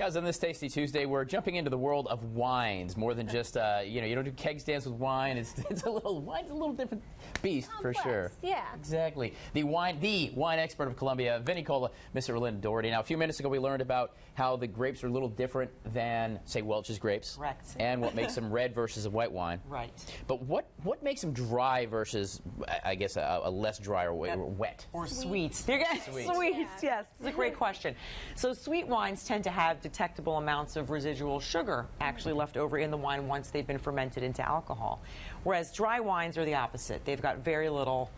Guys, on this Tasty Tuesday, we're jumping into the world of wines. More than just, you don't do keg stands with wine. Wine's a little different beast. Complex, for sure. Yeah. Exactly. The wine expert of Colombia, ViniCola, Miss Erlinda Doherty. Now, a few minutes ago, we learned about how the grapes are a little different than, say, Welch's grapes. Correct. And what makes them red versus a white wine. Right. But what makes them dry versus, I guess, a less dry or wet? Or sweet. Sweets, Yeah. yes. It's a great question. So sweet wines tend to have detectable amounts of residual sugar actually left over in the wine once they've been fermented into alcohol. Whereas dry wines are the opposite. They've got very little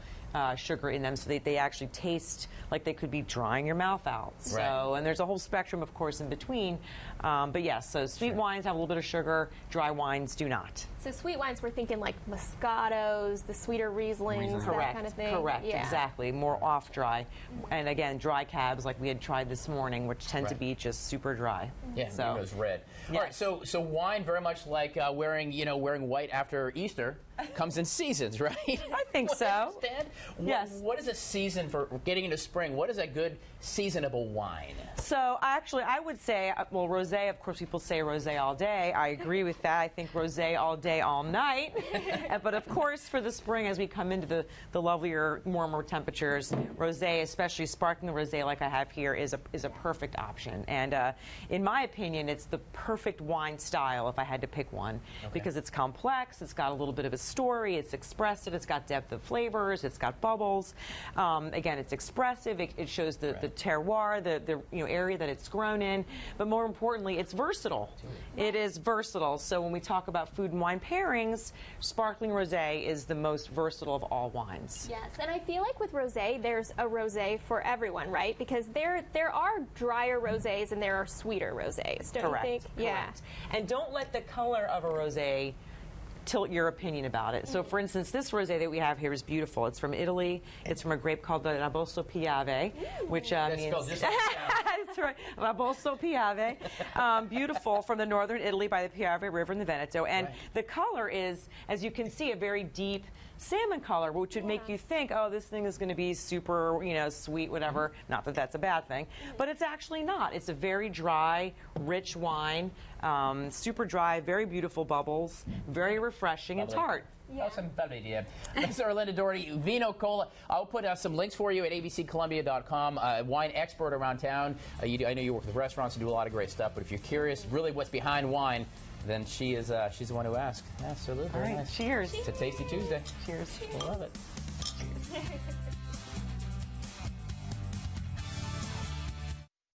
sugar in them, so they actually taste like they could be drying your mouth out. So, right. And there's a whole spectrum, of course, in between. But yes, so sweet wines have a little bit of sugar, dry wines do not. So sweet wines, we're thinking like Moscatos, the sweeter Rieslings, that kind of thing. Correct, yeah. exactly. More off dry. And again, dry cabs like we had tried this morning, which tend to be just super dry. Yeah, so it goes red. Yes. All right, so wine, very much like wearing white after Easter, comes in seasons, right? I think so. Understand? Yes. What is a season for getting into spring? What is a good seasonable wine? So actually, I would say, well, rosé. Of course, people say rosé all day. I agree with that. I think rosé all day, all night. But of course, for the spring, as we come into the lovelier, warmer temperatures, rosé, especially sparkling rosé like I have here, is a perfect option. And in my opinion, it's the perfect wine style if I had to pick one, because it's complex. It's got a little bit of a story. It's expressive. It's got depth of flavors. It's got bubbles. Again, it's expressive. It shows the terroir, the area that it's grown in. But more importantly, it's versatile. It is versatile. So when we talk about food and wine pairings, sparkling rosé is the most versatile of all wines. Yes, and I feel like with rosé, there's a rosé for everyone, right? Because there are drier rosés and there are sweeter rosés. Don't you think? Correct. Yeah. And don't let the color of a rosé tilt your opinion about it. So, for instance, this rosé that we have here is beautiful. It's from Italy. It's from a grape called the Raboso Piave, which means just like that's right, Raboso Piave. Beautiful, from the northern Italy by the Piave River in the Veneto. And the color is, as you can see, a very deep salmon color, which would make you think, oh, this thing is going to be super, sweet, whatever. Not that that's a bad thing, but it's actually not. It's a very dry, rich wine, super dry, very beautiful bubbles, very refreshing and tart. Yeah. Awesome. Miss Erlinda Doherty, ViniCola. I'll put some links for you at abccolumbia.com. Wine expert around town. I know you work with restaurants and do a lot of great stuff, but if you're curious really what's behind wine, then she's the one to ask. Absolutely. All right, nice. cheers. It's a Tasty Tuesday. Cheers. I love it.